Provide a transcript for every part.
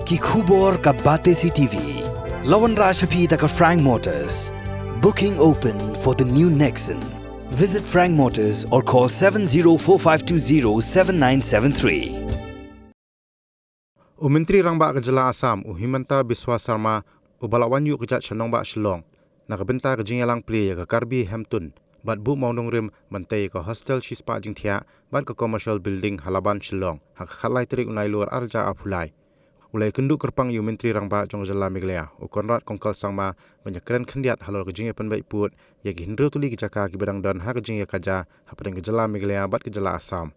ki khubor ka bate si TV. Lawan Rashapi taka Frank Motors. Booking open for the new Nexon. Visit Frank Motors or call 7045207973. Menteri Rangba Kejala Assam Himanta Biswa Sarma Ubalawan yu kejat Shillong ba Shillong nakabenta ke Jingïakajia play ke Karbi Hampton bat bu maunong rim bantai ke hostel Shispa Jingthia bat ke commercial building Halaban Shillong hak khalai terik unai luar arja apulai ulai kendu kerpang yu Menteri Rangba jong Jala Meglea Conrad kongkal sangma Ïakren khendiat halor ke Jingïakajia bai put ya ki hindro tuli ke jaka ki bedang don hak Jingïakajia hapadeng ke Jala Meglea bat ke Jala Assam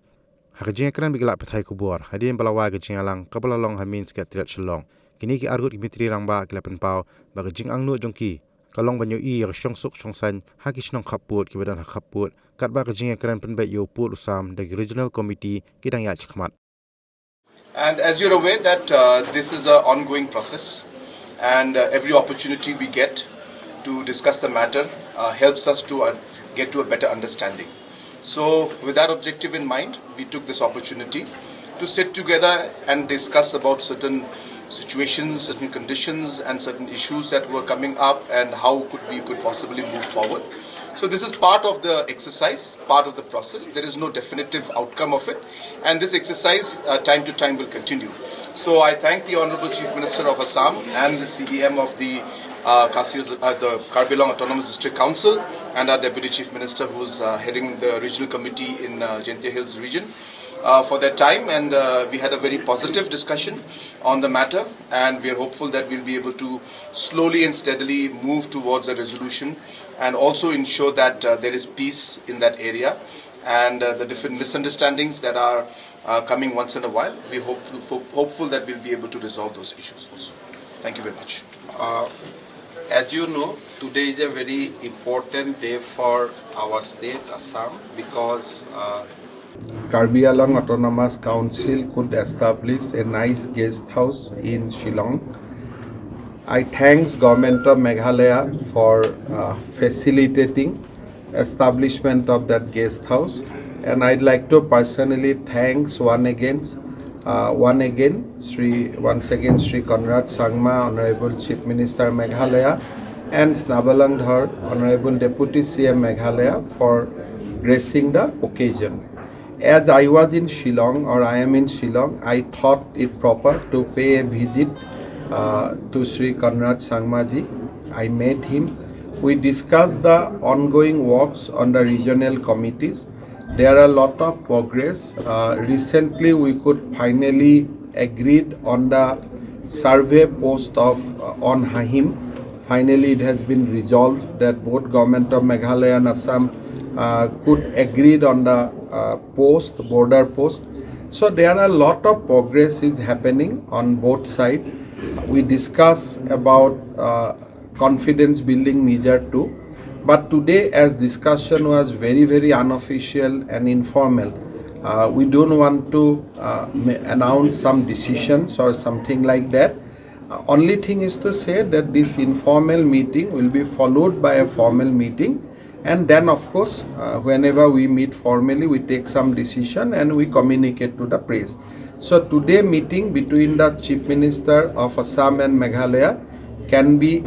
hak Jingïakren bigla petai kubur hadin balawa ke Jingïalang kabalalong hamin sket tirat Shillong kini ki argut ki Menteri Rangba ki lapen pau bagi jing angnu jongki kalong banyo i yak syong suk syong san haki shnong khaput ki badan khaput kat ba ke Jingïakren pen bai yo put usam the regional committee kidang ya chkhmat. And as you're aware that this is an ongoing process and every opportunity we get to discuss the matter helps us to get to a better understanding. So with that objective in mind, we took this opportunity to sit together and discuss about certain situations, certain conditions and certain issues that were coming up and how we could possibly move forward. So this is part of the exercise, part of the process. There is no definitive outcome of it and this exercise time to time will continue. So I thank the Honorable Chief Minister of Assam and the CDM of the Karbi Long Autonomous District Council and our Deputy Chief Minister who's heading the regional committee in Jingïakajia Hills region. For their time and we had a very positive discussion on the matter and we are hopeful that we'll be able to slowly and steadily move towards a resolution and also ensure that there is peace in that area and the different misunderstandings that are coming once in a while. We hopeful that we'll be able to resolve those issues also. Thank you very much. As you know, today is a very important day for our state, Assam, because Karbi Long Autonomous Council could establish a nice guest house in Shillong. I thanks Government of Meghalaya for facilitating establishment of that guest house, and I'd like to personally thanks once again Sri Conrad Sangma, Honorable Chief Minister Meghalaya, and Snabalang Dhar, Honorable Deputy CM Meghalaya for gracing the occasion. As I was in Shillong, or I am in Shillong, I thought it proper to pay a visit to Sri Conrad Sangmaji. I met him. We discussed the ongoing works on the regional committees. There are a lot of progress. Recently, we could finally agreed on the survey post of on Hahim. Finally, it has been resolved that both Government of Meghalaya and Assam could agreed on the border post. So there are a lot of progress is happening on both sides. We discuss about confidence building measure too. But today, as discussion was very unofficial and informal, we don't want to announce some decisions or something like that. Only thing is to say that this informal meeting will be followed by a formal meeting. And then, of course, whenever we meet formally, we take some decision and we communicate to the press. So today meeting between the Chief Minister of Assam and Meghalaya can be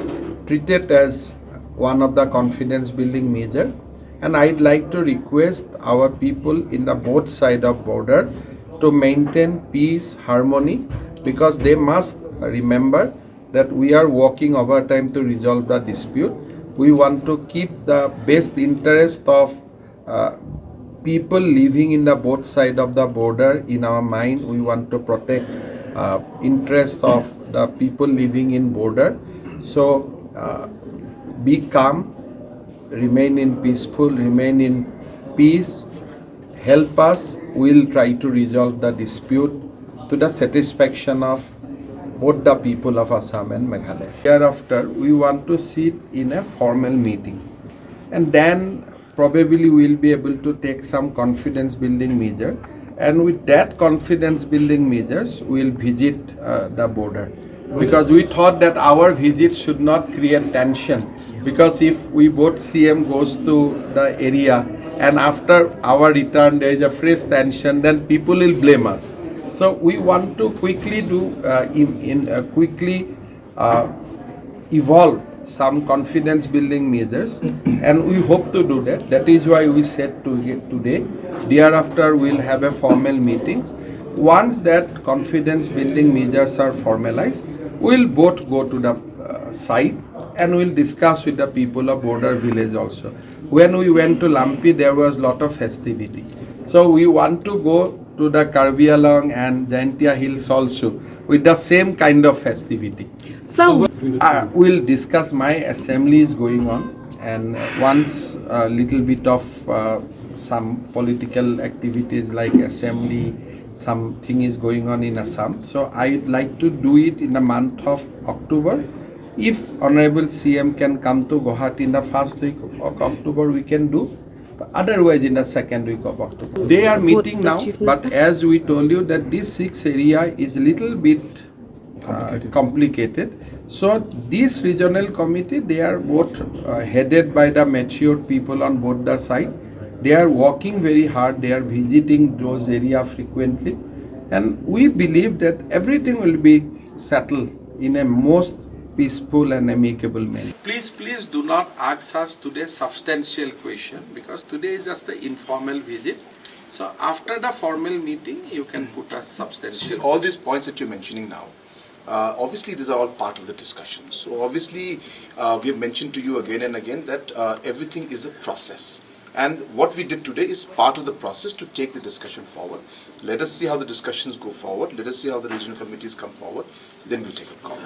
treated as one of the confidence building measure. And I'd like to request our people in the both side of border to maintain peace, harmony, because they must remember that we are working overtime to resolve the dispute. We want to keep the best interest of people living in the both side of the border in our mind. We want to protect interest of the people living in border. So be calm, remain in peaceful, remain in peace, help us. We'll try to resolve the dispute to the satisfaction of both the people of Assam and Meghalaya. Thereafter, we want to sit in a formal meeting, and then probably we'll be able to take some confidence building measure, and with that confidence building measures, we'll visit the border. Because we thought that our visit should not create tension, because if we both CM goes to the area and after our return there is a fresh tension, then people will blame us. So we want to quickly evolve some confidence building measures and we hope to do that. That is why we said today. Thereafter we'll have a formal meetings. Once that confidence building measures are formalized, we'll both go to the site and we'll discuss with the people of border village also. When we went to Lampi, there was lot of festivity. So we want to go to the Karbialong and Jaintia Hills also with the same kind of festivity. So, We'll discuss. My assembly is going on, and once a little bit of some political activities like assembly, something is going on in Assam. So I'd like to do it in the month of October. If Honorable CM can come to Guwahati in the first week of October, we can do. Otherwise, in the second week of October. They are meeting now, but as we told you that this 6 area is a little bit complicated. So this regional committee, they are both headed by the matured people on both the side. They are working very hard. They are visiting those areas frequently, and we believe that everything will be settled in a most peaceful and amicable manner. Please do not ask us today substantial question because today is just the informal visit. So after the formal meeting, you can put us substantial. All these points that you're mentioning now, obviously these are all part of the discussion. So obviously we have mentioned to you again and again that everything is a process. And what we did today is part of the process to take the discussion forward. Let us see how the discussions go forward. Let us see how the regional committees come forward. Then we'll take a call.